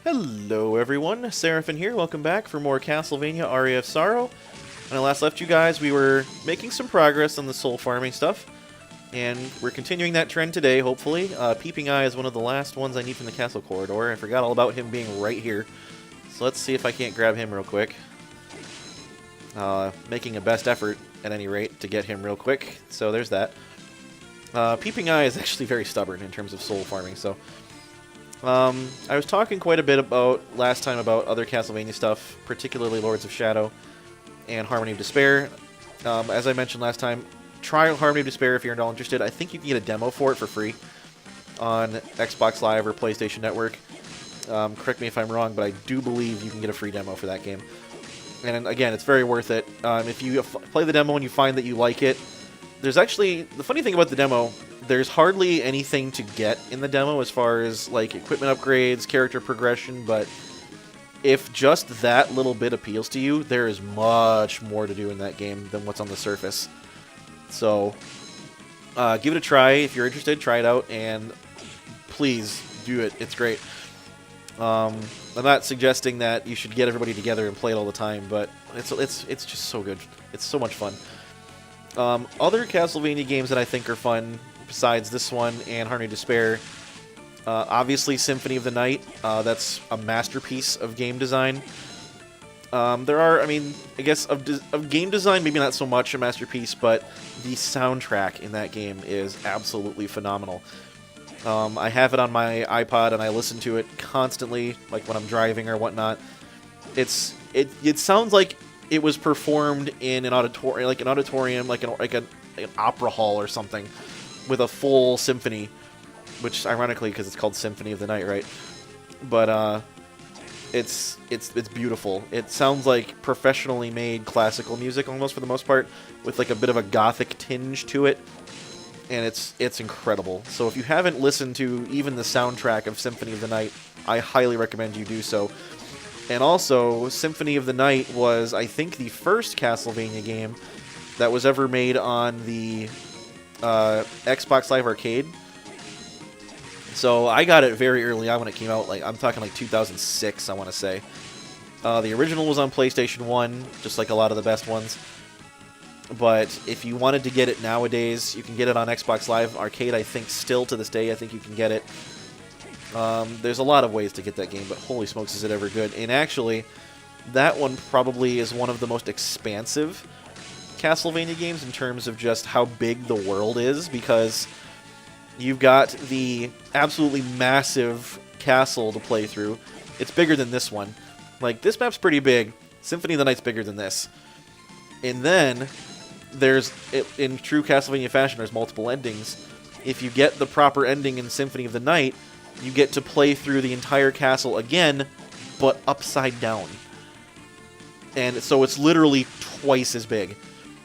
Hello everyone, Seraphin here, welcome back for more Castlevania Aria of Sorrow. When I last left you guys, we were making some progress on the soul farming stuff, and we're continuing that trend today, hopefully. Peeping Eye is one of the last ones I need from the castle corridor. I forgot all about him being right here, so let's see if I can't grab him real quick. Making a best effort, at any rate, to get him real quick, so there's that. Peeping Eye is actually very stubborn in terms of soul farming, so... I was talking quite a bit about last time about other Castlevania stuff, particularly Lords of Shadow and Harmony of Despair. As I mentioned last time, try Harmony of Despair if you're at all interested. I think you can get a demo for it for free on Xbox Live or PlayStation Network. Correct me if I'm wrong, but I do believe you can get a free demo for that game. And again, it's very worth it. If you play the demo and you find that you like it, there's actually... The funny thing about the demo... There's hardly anything to get in the demo as far as, like, equipment upgrades, character progression, but if just that little bit appeals to you, there is much more to do in that game than what's on the surface. So, give it a try. If you're interested, try it out, and please do it. It's great. I'm not suggesting that you should get everybody together and play it all the time, but it's just so good. It's so much fun. Other Castlevania games that I think are fun, besides this one and Harmony of Despair, obviously Symphony of the Night. That's a masterpiece of game design. There are, I mean, I guess of game design, maybe not so much a masterpiece, but the soundtrack in that game is absolutely phenomenal. I have it on my iPod and I listen to it constantly, like when I'm driving or whatnot. It sounds like it was performed in an auditorium, like an opera hall or something, with a full symphony, which ironically, because it's called Symphony of the Night, right? But it's beautiful. It sounds like professionally made classical music almost for the most part, with like a bit of a gothic tinge to it, and it's incredible. So if you haven't listened to even the soundtrack of Symphony of the Night, I highly recommend you do so. And also, Symphony of the Night was, I think, the first Castlevania game that was ever made on the Xbox Live Arcade. So I got it very early on when it came out. Like, I'm talking like 2006, I want to say. The original was on PlayStation 1, just like a lot of the best ones. But if you wanted to get it nowadays, you can get it on Xbox Live Arcade. I think still to this day, I think you can get it. There's a lot of ways to get that game, but holy smokes, is it ever good. And actually, that one probably is one of the most expansive Castlevania games in terms of just how big the world is, because you've got the absolutely massive castle to play through. It's bigger than this one. Like, this map's pretty big. Symphony of the Night's bigger than this. And then, in true Castlevania fashion, there's multiple endings. If you get the proper ending in Symphony of the Night, you get to play through the entire castle again, but upside down. And so it's literally twice as big.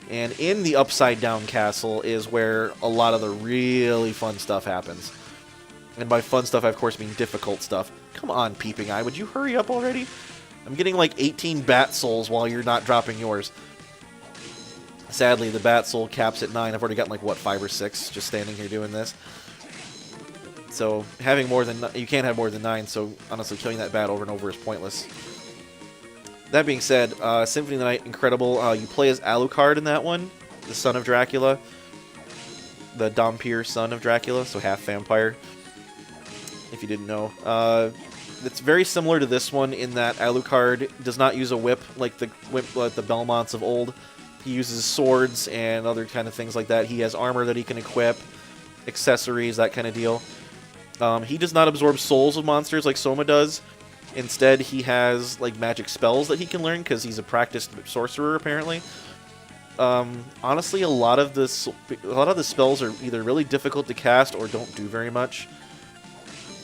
And in the upside down castle is where a lot of the really fun stuff happens. And by fun stuff, I of course mean difficult stuff. Come on, Peeping Eye, would you hurry up already? I'm getting like 18 bat souls while you're not dropping yours. Sadly, the bat soul caps at 9. I've already gotten like, what, 5 or 6 just standing here doing this. So having more than... You can't have more than 9, so honestly killing that bat over and over is pointless. That being said, Symphony of the Night, incredible. You play as Alucard in that one, the son of Dracula. The Dhampir son of Dracula, so half vampire, if you didn't know. It's very similar to this one in that Alucard does not use a whip like the Belmonts of old. He uses swords and other kind of things like that. He has armor that he can equip, accessories, that kind of deal. He does not absorb souls of monsters like Soma does. Instead, he has like magic spells that he can learn because he's a practiced sorcerer, apparently. Honestly, a lot of the spells are either really difficult to cast or don't do very much.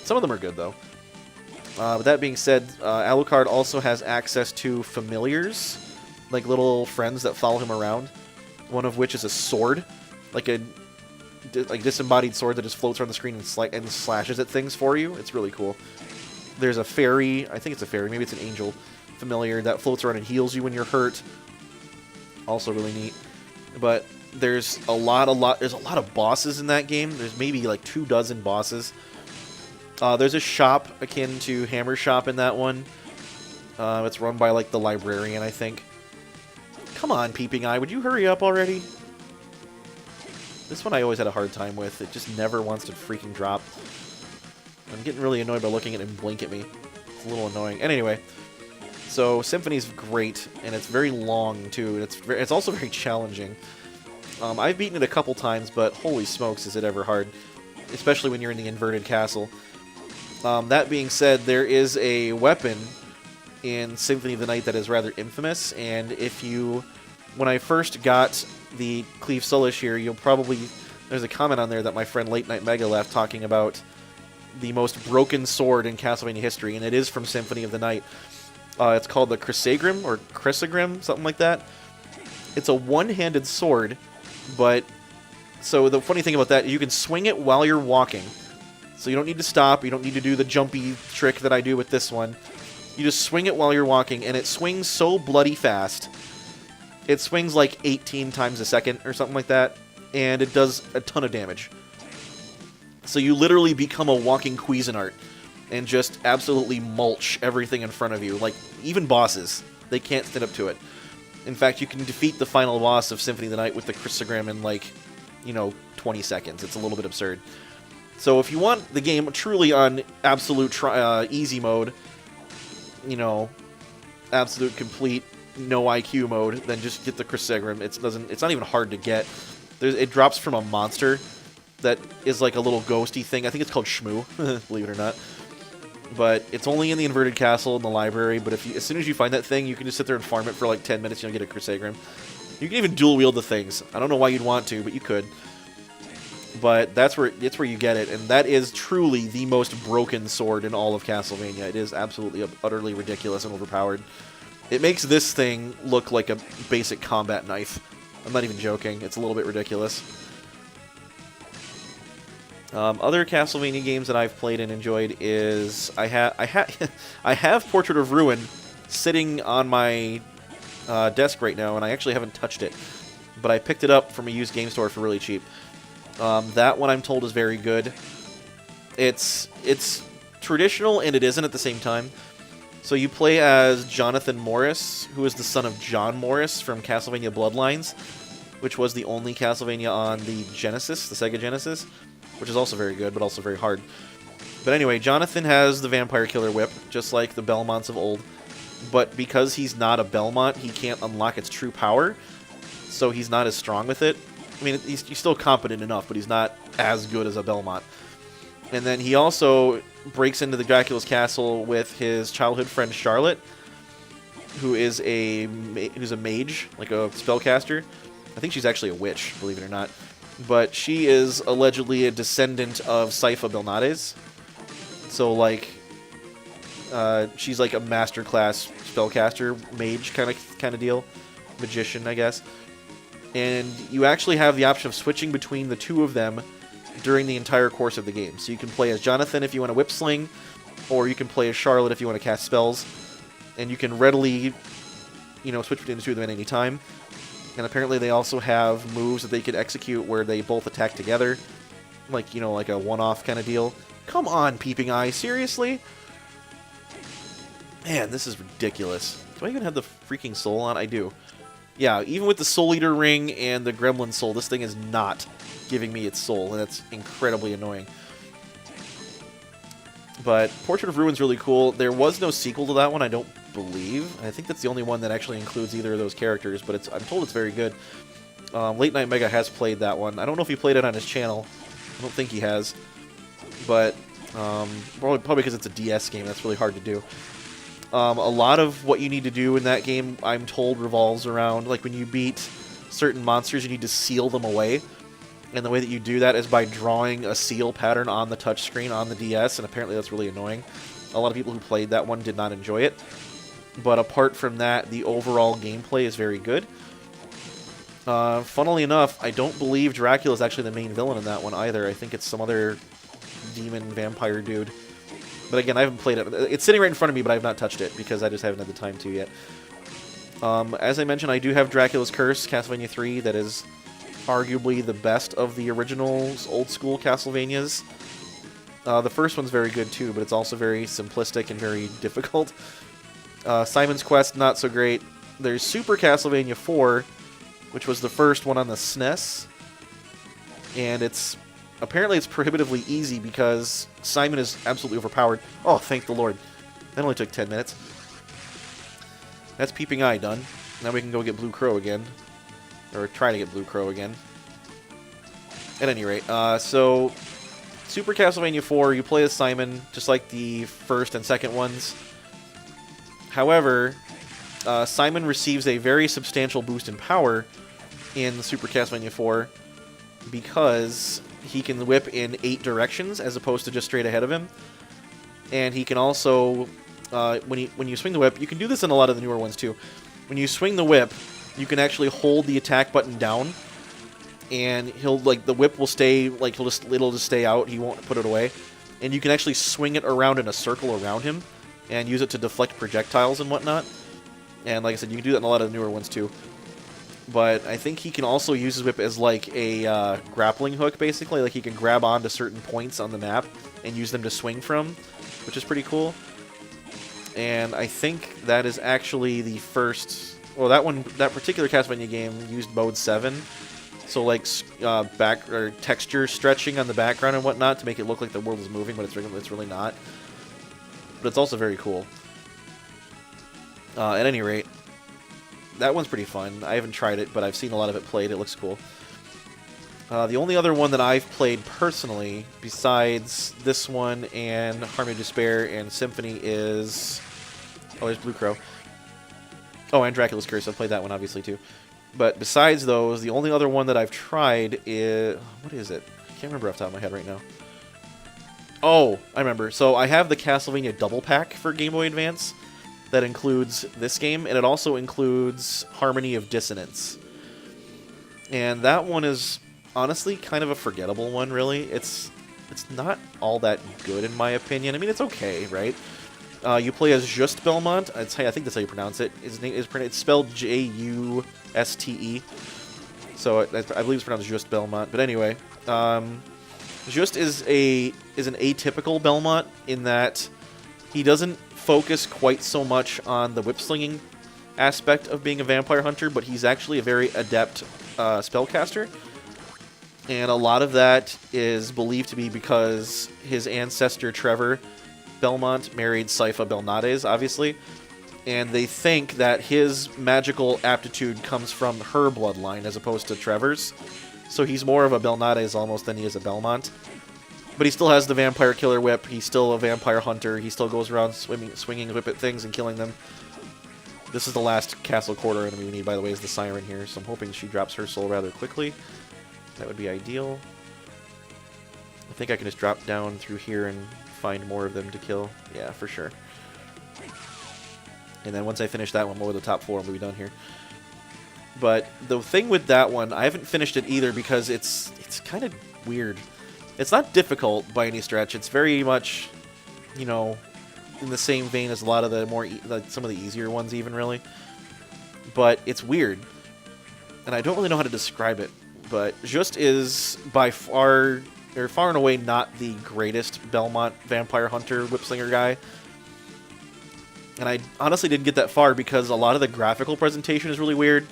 Some of them are good though. With that being said, Alucard also has access to familiars, like little friends that follow him around. One of which is a sword, like a disembodied sword that just floats around the screen and slashes at things for you. It's really cool. There's a fairy, I think it's a fairy, maybe it's an angel familiar that floats around and heals you when you're hurt. Also really neat. But there's a lot of bosses in that game. There's maybe like 24 bosses. There's a shop akin to Hammer Shop in that one. It's run by, like, the librarian, I think. Come on, Peeping Eye, would you hurry up already? This one I always had a hard time with. It just never wants to freaking drop. I'm getting really annoyed by looking at it and blink at me. It's a little annoying. And anyway, so Symphony's great, and it's very long, too. And it's also very challenging. I've beaten it a couple times, but holy smokes is it ever hard. Especially when you're in the inverted castle. That being said, there is a weapon in Symphony of the Night that is rather infamous, and if you... When I first got the Cleave Sullish here, you'll probably... There's a comment on there that my friend Late Night Mega left talking about the most broken sword in Castlevania history, and it is from Symphony of the Night. It's called the Chrysagrim, or Chrysagrim, something like that. It's a one-handed sword, but... So the funny thing about that, you can swing it while you're walking. So you don't need to stop, you don't need to do the jumpy trick that I do with this one. You just swing it while you're walking, and it swings so bloody fast. It swings like 18 times a second or something like that, and it does a ton of damage. So you literally become a walking Cuisinart and just absolutely mulch everything in front of you. Like, even bosses, they can't stand up to it. In fact, you can defeat the final boss of Symphony of the Night with the Chrysagrim in, like, 20 seconds. It's a little bit absurd. So if you want the game truly on absolute easy mode, absolute complete no IQ mode, then just get the Chrysagrim. It's not even hard to get. It drops from a monster that is like a little ghosty thing. I think it's called Shmoo, believe it or not. But it's only in the inverted castle in the library. But as soon as you find that thing, you can just sit there and farm it for like 10 minutes. You'll get a Chrysagrim. You can even dual wield the things. I don't know why you'd want to, but you could. But that's where you get it, and that is truly the most broken sword in all of Castlevania. It is absolutely utterly ridiculous and overpowered. It makes this thing look like a basic combat knife. I'm not even joking. It's a little bit ridiculous. Other Castlevania games that I've played and enjoyed is I have Portrait of Ruin sitting on my desk right now, and I actually haven't touched it. But I picked it up from a used game store for really cheap. That one I'm told is very good. It's traditional and it isn't at the same time. So you play as Jonathan Morris, who is the son of John Morris from Castlevania Bloodlines, which was the only Castlevania on the Genesis, the Sega Genesis, which is also very good, but also very hard. But anyway, Jonathan has the Vampire Killer Whip, just like the Belmonts of old. But because he's not a Belmont, he can't unlock its true power, so he's not as strong with it. I mean, he's still competent enough, but he's not as good as a Belmont. And then he also breaks into the Dracula's castle with his childhood friend Charlotte, who is who's a mage, like a spellcaster. I think she's actually a witch, believe it or not. But she is allegedly a descendant of Sypha Belnades. So, like, she's like a masterclass spellcaster, mage kind of deal. Magician, I guess. And you actually have the option of switching between the two of them during the entire course of the game. So you can play as Jonathan if you want to whip sling, or you can play as Charlotte if you want to cast spells. And you can readily, switch between the two of them at any time. And apparently they also have moves that they can execute where they both attack together. Like, like a one-off kind of deal. Come on, Peeping Eye, seriously? Man, this is ridiculous. Do I even have the freaking soul on? I do. Yeah, even with the Soul Eater ring and the Gremlin soul, this thing is not giving me its soul, and that's incredibly annoying. But Portrait of Ruin's really cool. There was no sequel to that one, I don't believe. I think that's the only one that actually includes either of those characters, but I'm told it's very good. Late Night Mega has played that one. I don't know if he played it on his channel. I don't think he has. But probably because it's a DS game, that's really hard to do. A lot of what you need to do in that game, I'm told, revolves around, like, when you beat certain monsters, you need to seal them away. And the way that you do that is by drawing a seal pattern on the touchscreen on the DS, and apparently that's really annoying. A lot of people who played that one did not enjoy it. But apart from that, the overall gameplay is very good. Funnily enough, I don't believe Dracula is actually the main villain in that one either. I think it's some other demon vampire dude. But again, I haven't played it. It's sitting right in front of me, but I have not touched it because I just haven't had the time to yet. As I mentioned, I do have Dracula's Curse, Castlevania 3, that is arguably the best of the original old-school Castlevanias. The first one's very good too, but it's also very simplistic and very difficult. Simon's Quest, not so great. There's Super Castlevania 4, which was the first one on the SNES. And apparently it's prohibitively easy because Simon is absolutely overpowered. Oh, thank the Lord. That only took 10 minutes. That's Peeping Eye done. Now we can go get Blue Crow again. Or try to get Blue Crow again. At any rate, so Super Castlevania 4, you play as Simon, just like the first and second ones. However, Simon receives a very substantial boost in power in Super Castlevania 4 because he can whip in 8 directions as opposed to just straight ahead of him. And he can also, when you swing the whip, you can do this in a lot of the newer ones too. When you swing the whip, you can actually hold the attack button down, and the whip will stay, it'll just stay out. He won't put it away, and you can actually swing it around in a circle around him, and use it to deflect projectiles and whatnot. And like I said, you can do that in a lot of the newer ones too. But I think he can also use his whip as like a grappling hook, basically. Like he can grab onto certain points on the map and use them to swing from, which is pretty cool. And I think that is actually the first. Well, that particular Castlevania game used mode 7, so like back or texture stretching on the background and whatnot to make it look like the world is moving, but it's really not. But it's also very cool. At any rate, that one's pretty fun. I haven't tried it, but I've seen a lot of it played. It looks cool. The only other one that I've played personally, besides this one and Harmony of Despair and Symphony, is... Oh, there's Blue Crow. Oh, and Dracula's Curse. I've played that one, obviously, too. But besides those, the only other one that I've tried is... What is it? I can't remember off the top of my head right now. Oh, I remember. So I have the Castlevania Double Pack for Game Boy Advance. That includes this game, and it also includes Harmony of Dissonance. And that one is honestly kind of a forgettable one, really. It's not all that good, in my opinion. I mean, it's okay, right? You play as Just Belmont. I think that's how you pronounce it. It's spelled J-U-S-T-E. So I believe it's pronounced Just Belmont. But anyway, Just is an atypical Belmont in that he doesn't focus quite so much on the whip-slinging aspect of being a vampire hunter, but he's actually a very adept spellcaster. And a lot of that is believed to be because his ancestor, Trevor Belmont, married Sypha Belnades, obviously. And they think that his magical aptitude comes from her bloodline as opposed to Trevor's. So he's more of a Belnades almost than he is a Belmont. But he still has the vampire killer whip. He's still a vampire hunter. He still goes around swinging whip at things and killing them. This is the last castle quarter enemy we need, by the way, is the Siren here. So I'm hoping she drops her soul rather quickly. That would be ideal. I think I can just drop down through here and find more of them to kill. Yeah, for sure. And then once I finish that one, lower the top floor, and we'll be done here. But the thing with that one, I haven't finished it either because it's kind of weird. It's not difficult by any stretch. It's very much, you know, in the same vein as a lot of the some of the easier ones even, really. But it's weird. And I don't really know how to describe it. But Just is by far and away not the greatest Belmont vampire hunter whipslinger guy. And I honestly didn't get that far because a lot of the graphical presentation is really weird.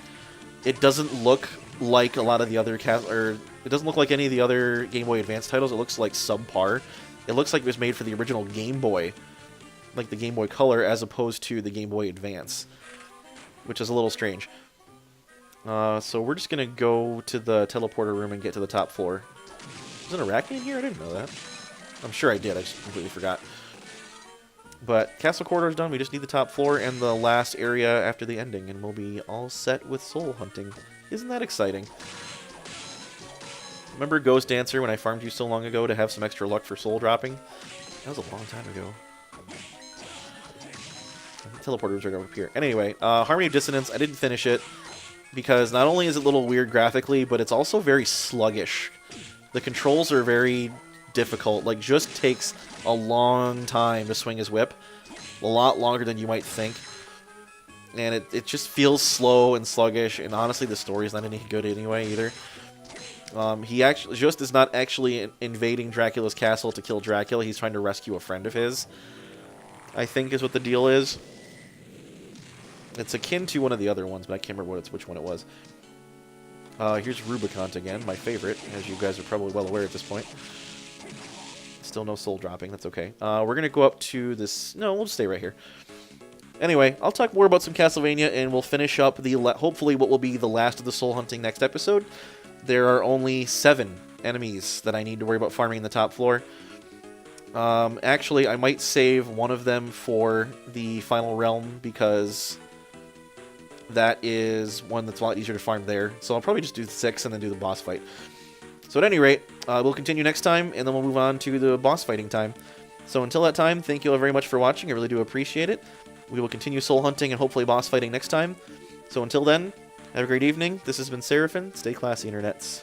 It doesn't look like a lot of the other it doesn't look like any of the other Game Boy Advance titles. It looks like subpar. It looks like it was made for the original Game Boy, like the Game Boy Color, as opposed to the Game Boy Advance, which is a little strange. So we're just gonna go to the teleporter room and get to the top floor. Is an Arachne in here? I didn't know that. I'm sure I did. I just completely forgot. But Castle Corridor is done. We just need the top floor and the last area after the ending, and we'll be all set with soul hunting. Isn't that exciting? Remember Ghost Dancer when I farmed you so long ago to have some extra luck for soul dropping? That was a long time ago. Teleporters are up here. Anyway, Harmony of Dissonance, I didn't finish it because not only is it a little weird graphically, but it's also very sluggish. The controls are very difficult. Like, Just takes a long time to swing his whip. A lot longer than you might think. And it just feels slow and sluggish, and honestly the story's not any good anyway either. He actually just is not actually invading Dracula's castle to kill Dracula. He's trying to rescue a friend of his, I think is what the deal is. It's akin to one of the other ones, but I can't remember which one it was. Here's Rubicant again, my favorite, as you guys are probably well aware at this point. Still no soul dropping, that's okay. We're going to go up to this... No, we'll stay right here. Anyway, I'll talk more about some Castlevania, and we'll finish up the hopefully what will be the last of the soul hunting next episode. There are only 7 enemies that I need to worry about farming in the top floor. Actually, I might save one of them for the final realm, because that is one that's a lot easier to farm there. So I'll probably just do 6 and then do the boss fight. So at any rate, we'll continue next time, and then we'll move on to the boss fighting time. So until that time, thank you all very much for watching. I really do appreciate it. We will continue soul hunting and hopefully boss fighting next time. So until then, have a great evening. This has been Seraphin. Stay classy, internets.